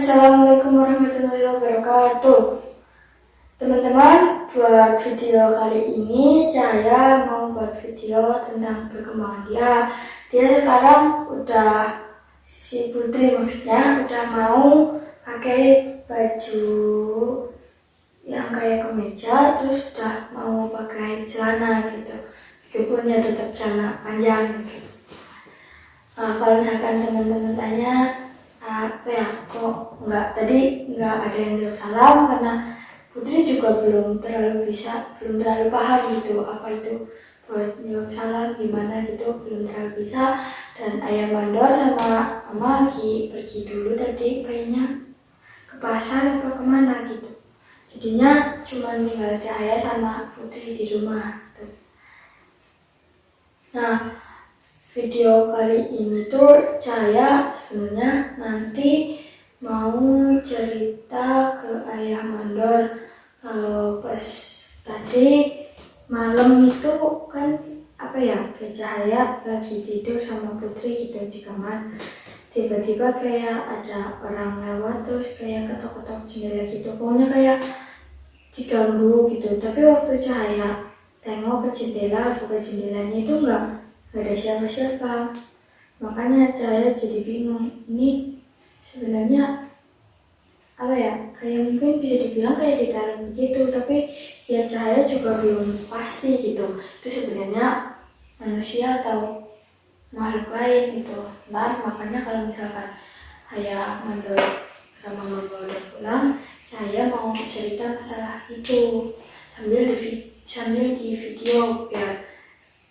Assalamualaikum warahmatullahi wabarakatuh. Teman-teman, buat video kali ini Cahaya mau buat video tentang perkembangan dia. Dia sekarang udah, si Putri maksudnya, udah mau pakai baju yang kayak kemeja, terus udah mau pakai celana gitu. Meskipun ya tetap celana panjang gitu. Kalau misalkan teman-teman tanya, apa ya, kok tadi nggak ada yang jawab salam, karena Putri juga belum terlalu paham gitu apa itu buat jawab salam gimana gitu, belum terlalu bisa. Dan Ayah Mandor sama Mama lagi pergi dulu tadi, kayaknya ke pasar apa kemana gitu, jadinya cuma tinggal Cahaya sama Putri di rumah tuh. Nah, video kali ini tuh Cahaya sebenarnya nanti mau cerita ke Ayah Mandor. Kalau pas tadi malam itu kan ke Cahaya lagi tidur sama Putri gitu di kamar. Tiba-tiba kayak ada orang lewat, terus kayak ketok-ketok jendela gitu. Pokoknya kayak diganggu gitu. Tapi waktu Cahaya tengok ke jendela, buka jendelanya itu nggak ada siapa-siapa. Makanya Cahaya jadi bingung, ini sebenarnya kayak mungkin bisa dibilang kayak ditaruh begitu, tapi ya Cahaya juga belum pasti gitu, itu sebenarnya manusia atau makhluk lain gitu. Makanya kalau misalkan Ayah Mandor sama Mama udah pulang, Cahaya mau cerita masalah itu sambil di video biar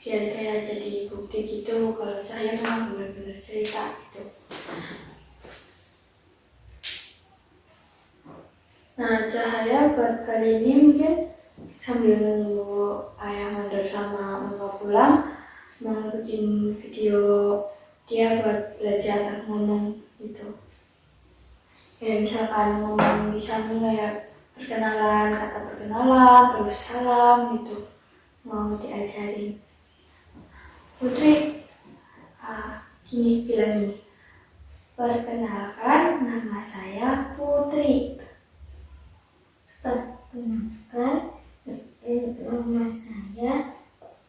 kayak jadi bukti gitu kalau Cahaya memang benar-benar cerita gitu. Nah, Cahaya buat kali ini mungkin sambil nunggu Ayah Mandor sama Mama pulang, mau bikin video dia buat belajar ngomong gitu. Kayak misalkan ngomong di samping kayak kata perkenalan, terus salam gitu, mau diajarin. Putri, gini bilang ini, perkenalkan nama saya Putri. Perkenalkan nama saya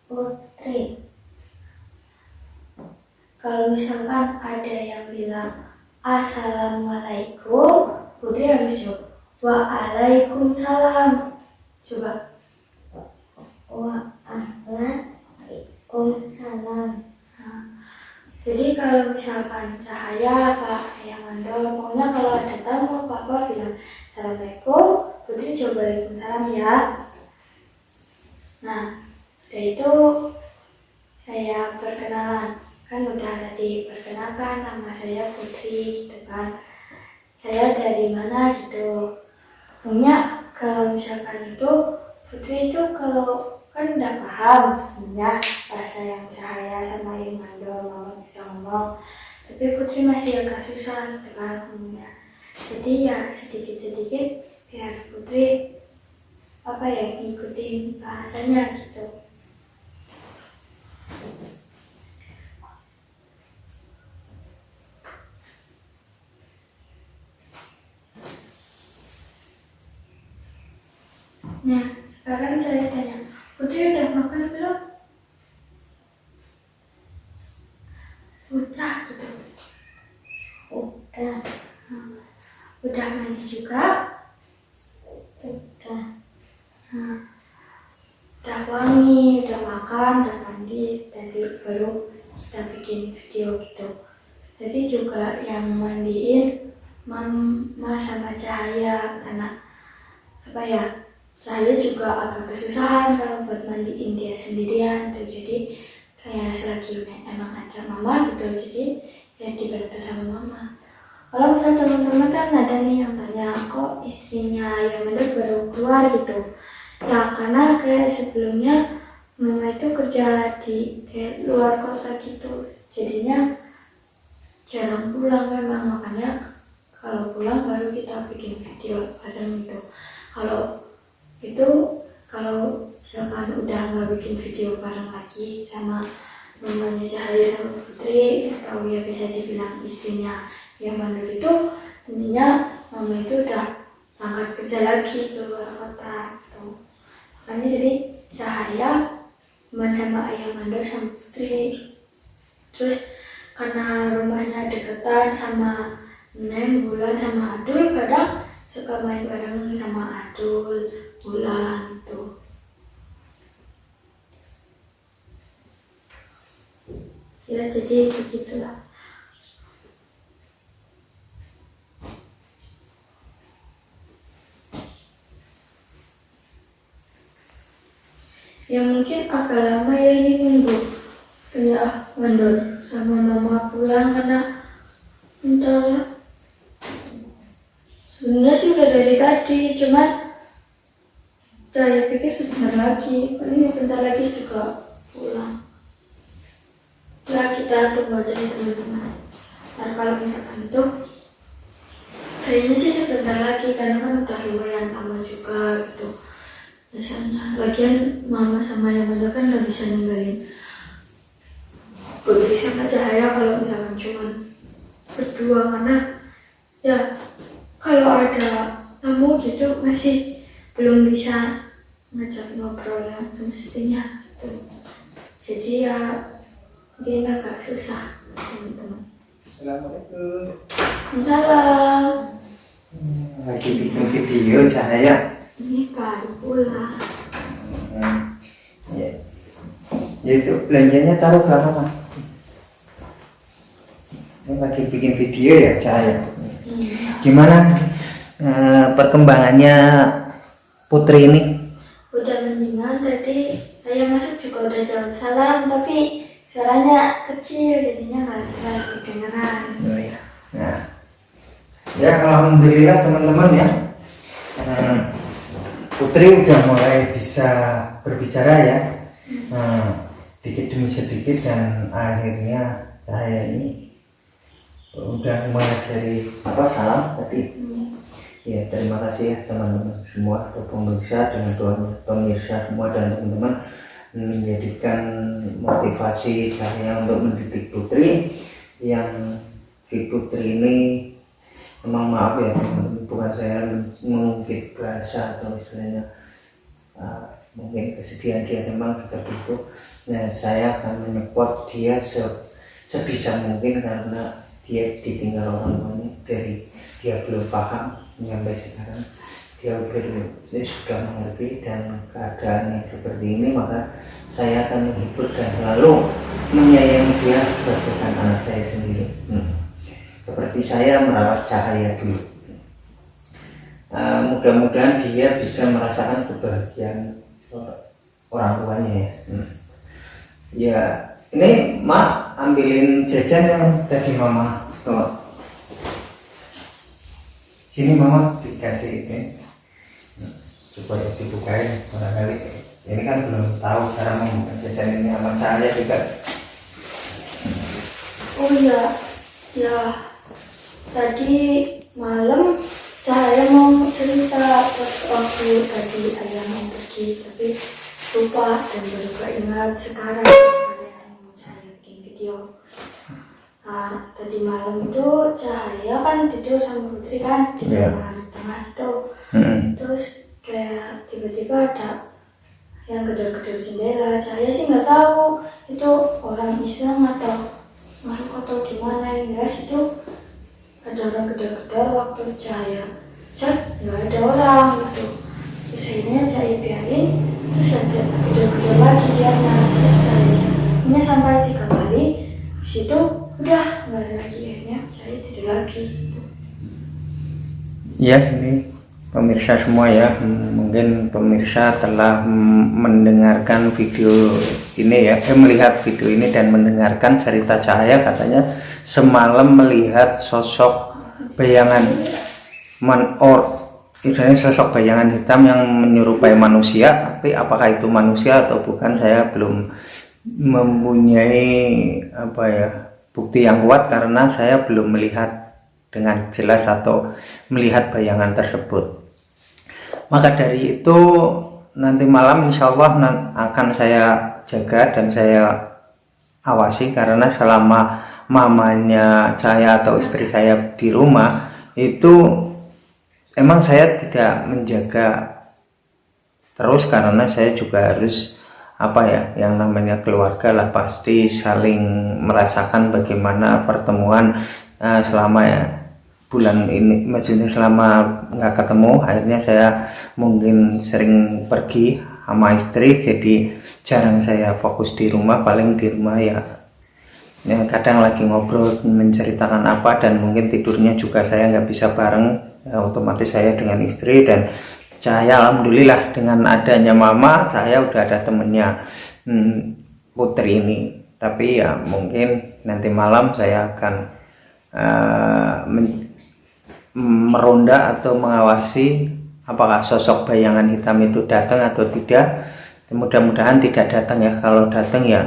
Putri. Kalau misalkan ada yang bilang Assalamualaikum, Putri harus jawab Waalaikumsalam. Coba. Waalaikumsalam. Jadi kalau misalkan Cahaya, Pak, Ayah Mandor, pokoknya kalau ada tamu apa-apa bilang Assalamualaikum, Putri jawab Waalaikumsalam ya. Nah, udah itu kayak perkenalan. Kan udah tadi perkenalkan nama saya Putri gitu kan. Saya dari mana gitu. Pokoknya kalau misalkan itu Putri itu kalau kan udah paham sebenarnya bahasa yang Cahaya sama Ayah Mandor, Mama bisa ngomong, tapi Putri masih agak susah gitu kan ngomongnya. Jadi ya sedikit-sedikit biar Putri ngikutin bahasanya gitu. Nah, sekarang saya tanya, Putri udah makan belum? Udah gitu. Udah. Udah mandi juga? Udah. Udah wangi, udah makan, udah mandi, tadi baru kita bikin video gitu. Jadi juga yang mandiin Mama sama Cahaya, karena Cahaya juga agak kesusahan kalau buat mandiin dia sendirian tuh. Jadi kayak selagi emang ada Mama gitu, jadi ya dibantu sama Mama. Kalau misal teman-teman kan ada nih yang tanya, kok istrinya yang baru keluar gitu. Ya karena kayak sebelumnya Mama itu kerja di kayak luar kota gitu, jadinya jarang pulang memang. Makanya kalau pulang baru kita bikin video bareng gitu. Kalau misalkan udah nggak bikin video bareng lagi sama mamanya Cahaya sama Putri, atau ya bisa dibilang istrinya yang Mandor itu, Intinya mama itu udah berangkat kerja lagi ke luar kota tuh. Makanya jadi Cahaya main sama Ayah Mandor sama Putri. Terus karena rumahnya deketan sama Neng, Bulan sama Adul, kadang suka main bareng sama Adul, Bulan tuh. Ya jadi begitulah. Ya mungkin agak lama ya ini nunggu ya Mandor sama mama pulang karena entahlah. Sebenarnya sih udah dari tadi, cuman saya pikir sebentar lagi, paling bentar lagi juga pulang. Ya kita tunggu aja nih teman-teman. Nah kalau misalkan itu kayaknya sih sebentar lagi karena kan udah lumayan lama juga gitu. Biasanya lagian mama sama yang Mandor kan nggak bisa ninggalin Putri sama Cahaya kalau misalkan cuman berdua, karena ya kalau ada tamu gitu masih belum bisa ngajak ngobrol yang semestinya gitu. Jadi ya mungkin agak susah teman-teman. Assalamualaikum. Salam. Lagi bikin video Cahaya. Ini baru pulang. Ya. Itu belanjanya taruh belakang. Ini lagi bikin video ya Cahaya. Gimana perkembangannya Putri ini? Udah mendingan, tadi saya masuk juga udah jawab salam, tapi suaranya kecil jadinya nggak terlalu kedengeran. Oh ya. Nah. Ya alhamdulillah teman-teman ya. Putri udah mulai bisa berbicara ya. Dikit demi sedikit, dan akhirnya saya ini udah mengajari salam tadi. Ya terima kasih ya teman-teman semua, pemirsa dengan doanya pemirsa semua dan teman-teman menjadikan motivasi saya untuk mendidik Putri. Yang si Putri ini memang maaf ya teman-teman, bukan saya mengungkit bahasa atau istilahnya mungkin kesedihan dia memang seperti itu. Nah saya akan menyupport dia sebisa mungkin, karena dia ditinggal orang tuanya dari dia belum paham sampai sekarang dia sudah mengerti, dan keadaannya seperti ini maka saya akan menghibur dan selalu menyayangi dia bagaikan anak saya sendiri. Seperti saya merawat Cahaya dulu. Mudah-mudahan dia bisa merasakan kebahagiaan orang tuanya ya. Ya ini Mak ambilin jajan yang tadi Mama bawa. Sini Mama dikasih ini supaya dibukain barangkali. Ini kan belum tahu cara membuka jajan ini sama Cahaya juga. Oh iya, ya tadi malam saya mau cerita waktu tadi ayah mau pergi, tapi lupa dan baru keingat sekarang mau saya bikin video. Tadi malam itu Cahaya kan tidur sama Putri kan di kamar tengah itu. Terus kayak tiba-tiba ada yang gedor-gedor jendela. Cahaya sih nggak tahu itu orang Islam atau makhluk atau gimana, yang jelas itu ada orang gedor-gedor. Waktu Cahaya cek nggak ada orang gitu. Terus akhirnya Cahaya biarin, terus ada gedor-gedor lagi dianya. Terus Cahaya ini sampai 3 kali. Habis itu udah nggak ada lagi, akhirnya Cahaya tidur lagi gitu. Ya ini pemirsa semua ya, mungkin pemirsa telah mendengarkan video ini ya, melihat video ini dan mendengarkan cerita Cahaya. Katanya semalam melihat sosok bayangan misalnya sosok bayangan hitam yang menyerupai manusia, tapi apakah itu manusia atau bukan saya belum mempunyai bukti yang kuat, karena saya belum melihat dengan jelas atau melihat bayangan tersebut. Maka dari itu nanti malam insya Allah akan saya jaga dan saya awasi, karena selama mamanya Cahaya atau istri saya di rumah itu emang saya tidak menjaga terus karena saya juga harus apa ya, yang namanya keluarga lah pasti saling merasakan bagaimana pertemuan selama ya, bulan ini, maksudnya selama nggak ketemu. Akhirnya saya mungkin sering pergi sama istri, jadi jarang saya fokus di rumah. Paling di rumah ya kadang lagi ngobrol menceritakan apa, dan mungkin tidurnya juga saya nggak bisa bareng ya, otomatis saya dengan istri. Dan saya alhamdulillah dengan adanya mama, saya udah ada temennya Putri ini. Tapi ya mungkin nanti malam saya akan meronda atau mengawasi apakah sosok bayangan hitam itu datang atau tidak. Mudah-mudahan tidak datang ya. Kalau datang ya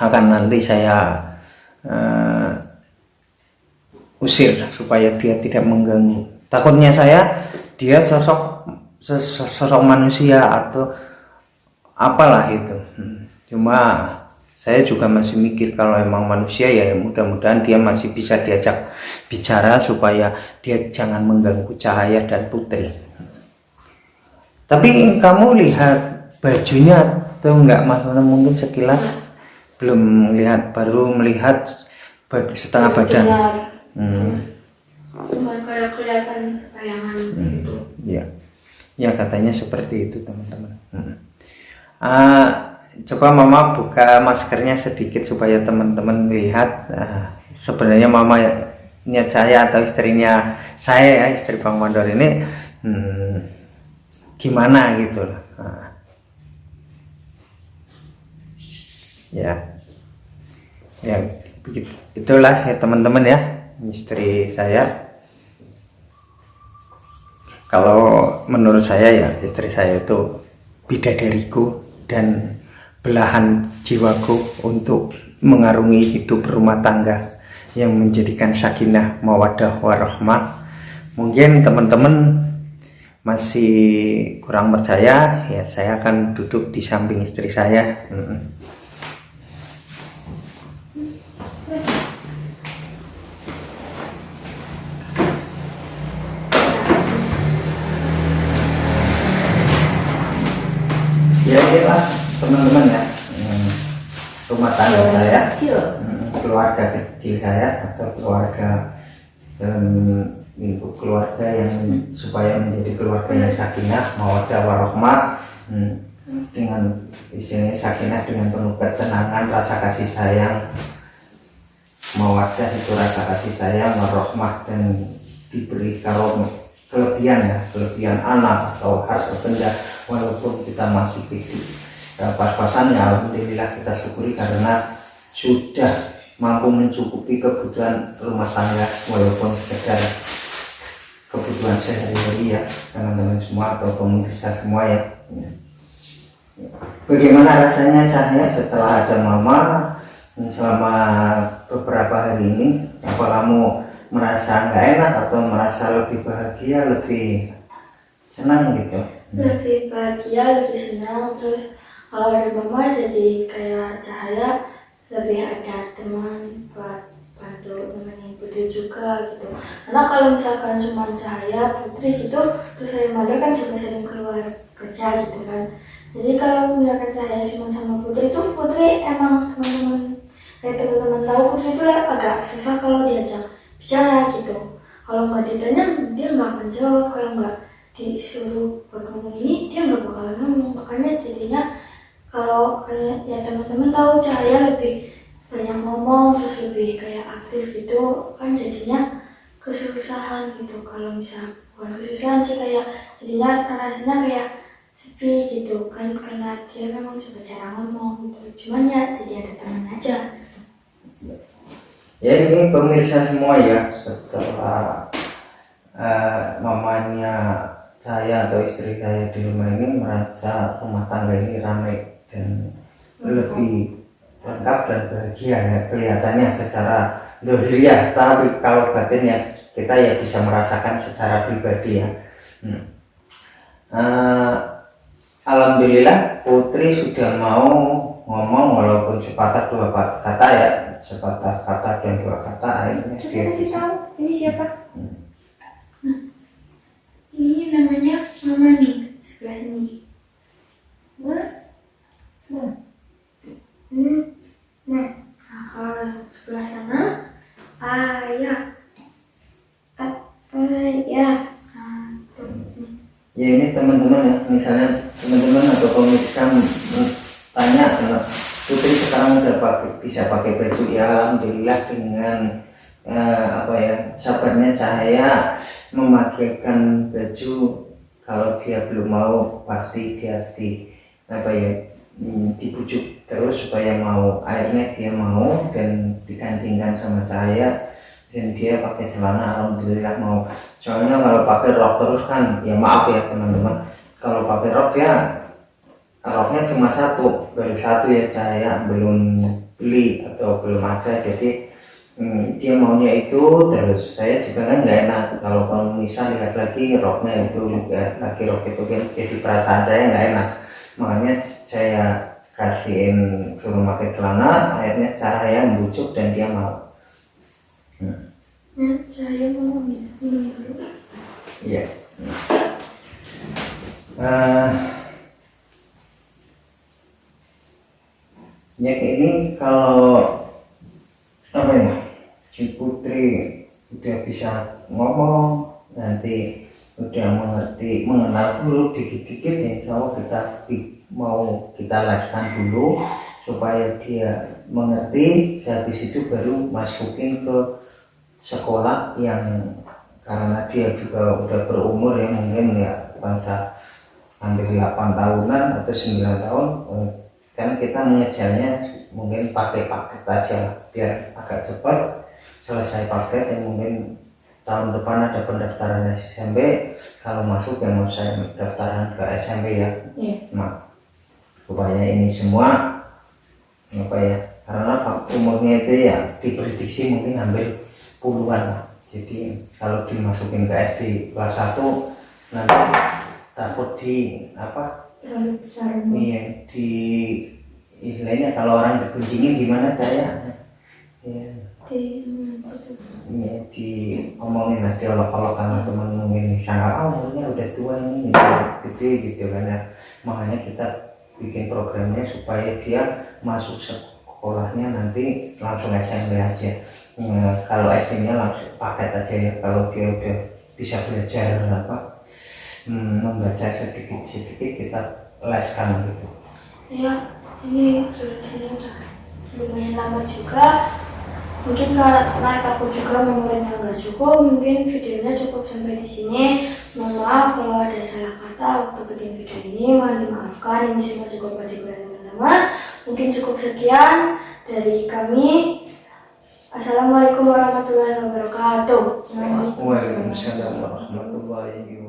akan nanti saya usir supaya dia tidak mengganggu. Takutnya saya dia sosok manusia atau apalah itu. Cuma saya juga masih mikir kalau emang manusia ya mudah-mudahan dia masih bisa diajak bicara supaya dia jangan mengganggu Cahaya dan Putri. Tapi kamu lihat bajunya atau enggak, Mas? Mungkin sekilas belum lihat, baru melihat setengah badan. Cuma kayak kelihatan bayangan gitu. Iya, ya katanya seperti itu teman-teman. Coba Mama buka maskernya sedikit supaya teman-teman lihat. Sebenarnya mamanya saya atau istrinya saya ya, istri Bang Mandor ini gimana gitu lah. Ya begitu, itulah ya teman-teman ya, istri saya. Kalau menurut saya ya istri saya itu bidadariku dan belahan jiwaku untuk mengarungi hidup rumah tangga yang menjadikan sakinah mawaddah warahmah. Mungkin teman-teman masih kurang percaya ya, saya akan duduk di samping istri saya. Ya inilah teman-teman ya, rumah tangga saya, keluarga kecil saya atau keluarga dalam lingkup keluarga yang supaya menjadi keluarga yang sakinah mawaddah warahmah, dengan isinya sakinah dengan penuh ketenangan, rasa kasih sayang. Mawaddah itu rasa kasih sayang, warahmah dan diberi kelebihan anak atau harta benda. Walaupun kita masih hidup pas-pasan ya alhamdulillah kita syukuri karena sudah mampu mencukupi kebutuhan rumah tangga, walaupun sekedar kebutuhan sehari-hari ya teman-teman semua atau pemirsa semua ya. Bagaimana rasanya Cahaya setelah ada mama selama beberapa hari ini? Apa kamu merasa nggak enak atau merasa lebih bahagia, lebih senang gitu? Lebih bahagia, lebih senang. Terus kalau ada mama jadi kayak Cahaya lebih ada teman buat bantu nemenin Putri juga gitu. Karena kalau misalkan cuma Cahaya, Putri gitu, terus saya Mandor kan juga sering keluar kerja gitu kan. Jadi kalau misalkan Cahaya cuma sama Putri itu, Putri emang teman-teman tahu Putri itu agak susah kalau diajak bicara gitu. Kalau nggak ditanya dia nggak akan jawab, kalau nggak disuruh buat ngomong ini dia nggak bakalan ngomong. Makanya jadinya kalau kayak ya teman-teman tahu Cahaya lebih banyak ngomong, terus lebih kayak aktif gitu kan, jadinya kesusahan gitu. Kalau misal bukan kesusahan sih, kayak jadinya rasanya kayak sepi gitu kan, karena dia memang juga jarang ngomong gitu. Cuman ya jadi ada teman aja. Ya ini pemirsa semua ya, setelah mamanya saya atau istri saya di rumah ini merasa rumah tangga ini ramai dan lebih lengkap dan bahagia ya kelihatannya secara zahiriah. Tapi kalau batinnya kita ya bisa merasakan secara pribadi ya. Alhamdulillah Putri sudah mau ngomong walaupun sepatah dua kata ya, sepatah kata dan dua kata akhirnya dia kasih tahu ini siapa? Ya ini teman-teman ya, misalnya teman-teman atau pemirsa tanya kalau Putri sekarang udah bisa pakai baju, ya alhamdulillah dengan apa ya, sabarnya Cahaya memakaikan baju. Kalau dia belum mau pasti dia dibujuk terus supaya mau, akhirnya dia mau dan dikancingkan sama Cahaya dan dia pakai celana, alhamdulillah mau. Soalnya kalau pakai rok terus kan, ya maaf ya teman-teman, kalau pakai rok ya roknya cuma baru satu ya, Cahaya belum beli atau belum ada, jadi dia maunya itu terus. Saya juga kan nggak enak kalau misal lihat lagi roknya itu, lihat lagi rok itu kan, jadi perasaan saya nggak enak. Makanya saya kasihin suruh pakai celana, akhirnya Cahaya membujuk dan dia mau. Saya mau minum dulu. Iya. Ya ini kalau apa ya, si Putri udah bisa ngomong, nanti udah mengerti, mengenal huruf dikit-dikit, ya insya Allah kita leskan dulu supaya dia mengerti. Habis itu baru masukin ke sekolah yang, karena dia juga udah berumur ya, mungkin ya bangsa hampir 8 tahunan atau 9 tahun, kan kita mengejarnya mungkin pakai paket aja biar agak cepat selesai paket. Yang mungkin tahun depan ada pendaftaran SMP, kalau masuk ya mau saya pendaftaran ke SMP ya. Nah, supaya ini semua apa ya, karena umurnya itu ya diprediksi mungkin hampir puluhan. Jadi kalau dimasukin ke SD kelas 1 nanti takut di apa, terlalu besar. iya, di istilahnya kalau orang dikuncingin gimana Cahaya ya, di omongin lah, diolok-olok sama teman, mungkin sangka umurnya udah tua ini gede gitu kan ya. Makanya kita bikin programnya supaya dia masuk sekolahnya nanti langsung SMP aja. Kalau SD nya langsung paket aja ya, kalau dia udah bisa belajar apa, membaca sedikit-sedikit kita leskan gitu Ya, ini durasinya udah lumayan lama juga. Mungkin karena aku juga memorinya nggak cukup, mungkin videonya cukup sampai di sini. Mohon maaf kalau ada salah kata waktu bikin video ini, mohon dimaafkan. Ini semua cukup buat hiburan teman-teman. Mungkin cukup sekian dari kami. Assalamualaikum warahmatullahi wabarakatuh. Waalaikumsalam warahmatullahi wabarakatuh.